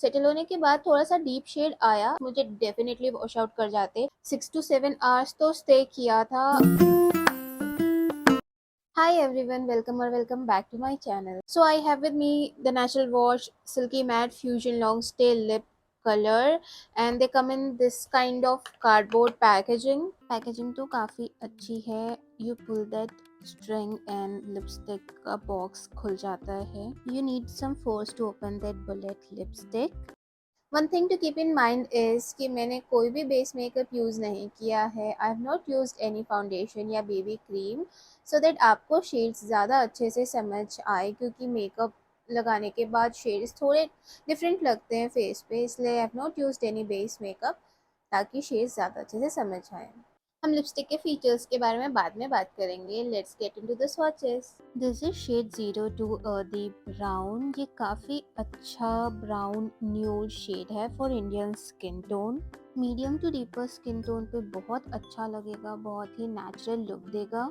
Settle होने के बाद थोड़ा सा डीप शेड आया, मुझे डेफिनेटली वॉश आउट कर जाते। 6 to 7 आवर्स तो स्टे किया था। Hi everyone, welcome back to my channel. So I have with me the Natural Wash Silky Matte Fusion Long Stay Lip Color, and they come in this kind of cardboard packaging. Packaging तो काफ़ी अच्छी है. You pull that string and lipstick का box खुल जाता है. You need some force to open that bullet lipstick. One thing to keep in mind is कि मैंने कोई भी बेस मेकअप यूज़ नहीं किया है। I have not used any foundation या बेबी क्रीम, सो दैट आपको शेड्स ज़्यादा अच्छे से समझ आए, क्योंकि मेकअप लगाने के बाद शेड्स थोड़े डिफरेंट लगते हैं फेस पे, इसलिए I have not used any base makeup, ताकि शेड्स ज़्यादा अच्छे से समझ आए। हम लिपस्टिक के फीचर्स के बारे में बाद में बात करेंगे। Let's get into the swatches. This is shade 02 earthy brown. ये काफ़ी अच्छा ब्राउन न्यूड शेड है for Indian skin tone. Medium to deeper skin tone पे बहुत अच्छा लगेगा, बहुत ही नेचुरल लुक देगा।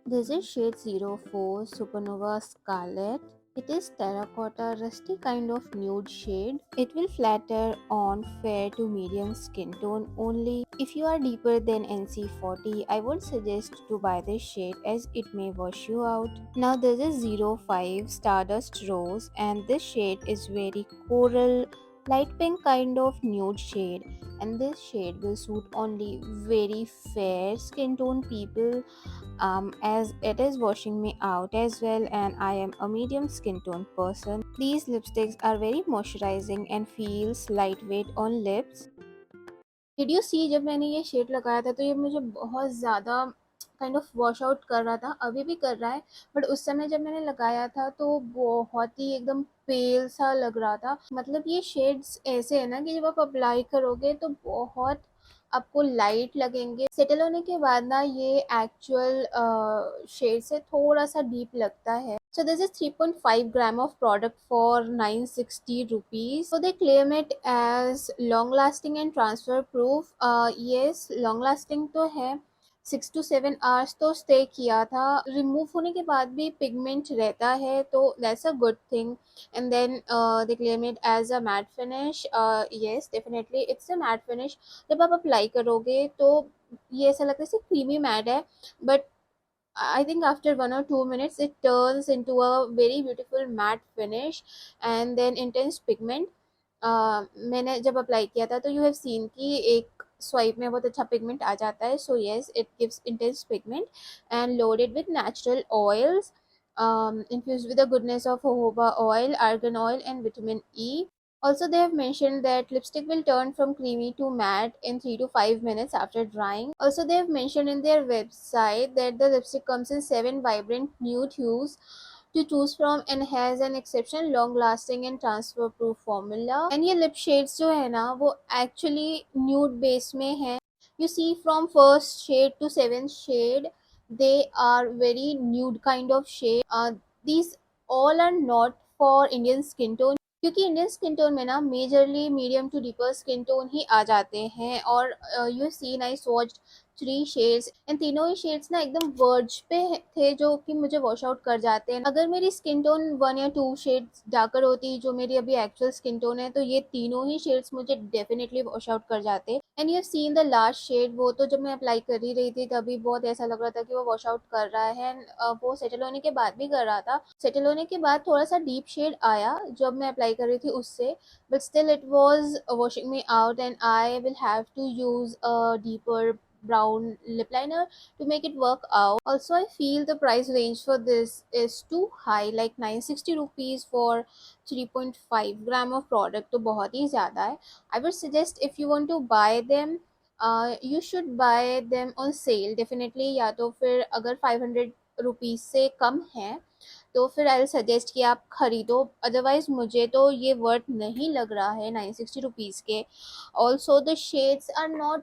This is shade 04 Supernova Scarlet. It is terracotta rusty kind of nude shade. It will flatter on fair to medium skin tone only. If you are deeper than NC40, I would suggest to buy this shade as it may wash you out. Now this is 05 Stardust Rose, and this shade is very coral light pink kind of nude shade, and this shade will suit only very fair skin tone people, as it is washing me out as well, and I am a medium skin tone person. These lipsticks are very moisturizing and feels lightweight on lips. Did you see, जब मैंने ये shade लगाया था तो ये मुझे बहुत ज़्यादा काइंड ऑफ वॉश आउट कर रहा था, अभी भी कर रहा है, बट उस समय जब मैंने लगाया था तो बहुत ही एकदम पेल सा लग रहा था। मतलब ये शेड्स ऐसे है ना कि जब आप अप्लाई करोगे तो बहुत आपको लाइट लगेंगे। सेटल होने के बाद ना ये एक्चुअल शेड से थोड़ा सा डीप लगता है। So this is 3.5 gram of product for 960 rupees. So they claim it as long lasting and transfer proof. Yes, long lasting तो है। 6 to 7 आवर्स तो स्टे किया था। रिमूव होने के बाद भी पिगमेंट रहता है, तो that's a good thing. And then they claim it as a matte finish. Yes, definitely it's a matte finish. जब आप अप्लाई करोगे तो ये ऐसा लगता है क्रीमी मैट है, but I think after 1 or 2 minutes it turns into a very beautiful matte finish and then intense pigment. मैंने जब अप्लाई किया था तो यू हैव सीन कि एक स्वाइप में बहुत अच्छा पिगमेंट आ जाता है। So yes, it gives intense pigment and loaded with natural oils, infused with the goodness of jojoba oil, argan oil, and vitamin E. Also, they have mentioned that lipstick will turn from creamy to matte in 3 to 5 minutes after drying. Also, they have mentioned in their website that the lipstick comes in 7 vibrant nude hues to choose from and has an exceptional long lasting and transfer proof formula. And ये lip shades जो है ना वो actually nude base में है. You see, from first shade to seventh shade, they are very nude kind of shade. These all are not for Indian skin tone, क्योंकि Indian skin tone में ना majorly medium to deeper skin tone ही आ जाते हैं। और you seen I swatched 3 shades, and तीनों ही शेड्स ना एकदम वर्ज पे थे, जो कि मुझे वॉश आउट कर जाते हैं। अगर मेरी स्किन टोन 1 या 2 शेड्स डार्कर होती, जो मेरी अभी एक्चुअल स्किन टोन है, तो ये तीनों ही शेड्स मुझे डेफिनेटली वॉश आउट कर जाते। And you seen the last shade, वो तो जब मैं अप्लाई कर ही रही थी तभी बहुत ऐसा लग रहा था कि वो वॉश आउट कर रहा है, एंड वो सेटल होने के बाद भी कर रहा था। सेटल होने के बाद थोड़ा सा डीप शेड आया जब मैं अप्लाई कर रही थी उससे, but still it was washing me out, and I will have to use a deeper brown lip liner to make it work out. Also, I feel the price range for this is too high, like 960 rupees for 3.5 gram of product, तो बहुत ही ज़्यादा है। I would suggest if you want to buy them, you should buy them on sale definitely, या तो फिर अगर 500 rupees से कम है तो फिर आई विल सजेस्ट कि आप खरीदो। अदरवाइज़ मुझे तो ये वर्थ नहीं लग रहा है 960 रुपीज़ के। Also the shades are not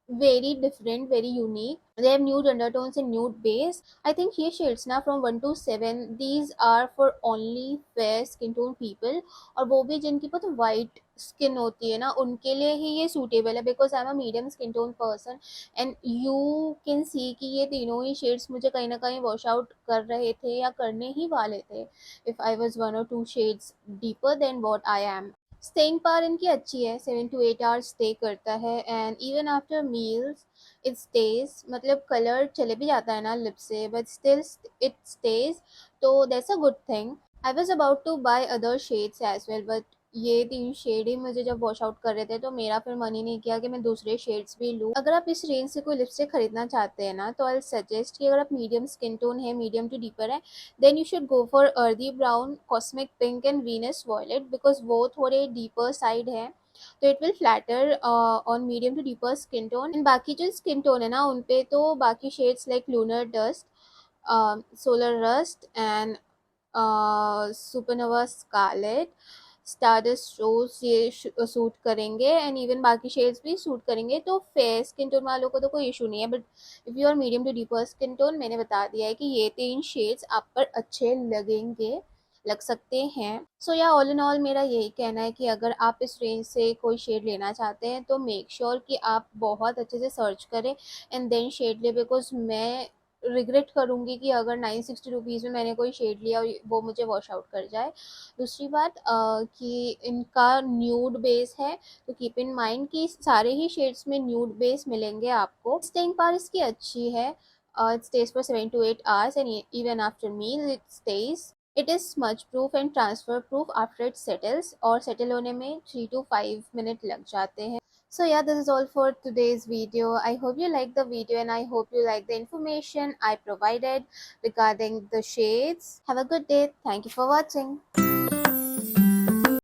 very different, very unique. They have nude undertones and nude base. I think ये shades ना from 1 to 7, these are for only fair skin tone people, और वो भी जिनकी बहुत white skin होती है ना, उनके लिए ही ये suitable है, because I'm a medium skin tone person and you can see कि ये तीनों ही shades मुझे कहीं ना कहीं wash out कर रहे थे या करने ही वाले थे if I was 1 or 2 shades deeper than what I am. Staying power इनकी अच्छी है, 7 to 8 आवर्स स्टे करता है, and even after meals it stays, मतलब कलर चले भी जाता है ना लिप से बट स्टिल इट स्टेज, तो that's a good thing. I was about to buy other shades as well, but ये 3 शेड ही मुझे जब वॉश आउट कर रहे थे तो मेरा फिर मन ही नहीं किया कि मैं दूसरे शेड्स भी लूँ. अगर आप इस रेंज से कोई लिपस्टिक खरीदना चाहते हैं ना, तो आई सजेस्ट कि अगर आप मीडियम स्किन टोन है, मीडियम टू डीपर है, then you should go for earthy brown, cosmic pink and venus violet, because वो थोड़े deeper side है, तो it will flatter on medium to deeper skin tone. and बाकी जो skin tone है ना, उन पे तो बाकी shades like lunar dust, solar rust and supernova scarlet, stardust rose ये सूट करेंगे, एंड इवन बाकी शेड्स भी सूट करेंगे. तो फेयर स्किन टोन वालों को तो कोई इशू नहीं है, but if you are medium to deeper skin tone, मैंने बता दिया है कि ये 3 शेड्स आप पर अच्छे लगेंगे, लग सकते हैं. सो या ऑल इन ऑल मेरा यही कहना है कि अगर आप इस रेंज से कोई शेड लेना चाहते हैं तो मेक श्योर कि आप बहुत अच्छे से सर्च करें एंड देन शेड ले, बिकॉज मैं रिग्रेट करूँगी कि अगर 960 रुपीज़ में मैंने कोई शेड लिया और वो मुझे वॉश आउट कर जाए. दूसरी बात कि इनका न्यूड बेस है, तो कीप इन माइंड कि सारे ही शेड्स में न्यूड बेस मिलेंगे आपको. स्टेइंग पावर इसकी अच्छी है, it stays for 7 to 8 hours and even after meal it stays. It is smudge proof and transfer proof after it settles, और सेटल होने में 3 to 5 मिनट लग जाते हैं. So yeah, this is all for today's video. I hope you like the video and I hope you like the information I provided regarding the shades. Have a good day. Thank you for watching.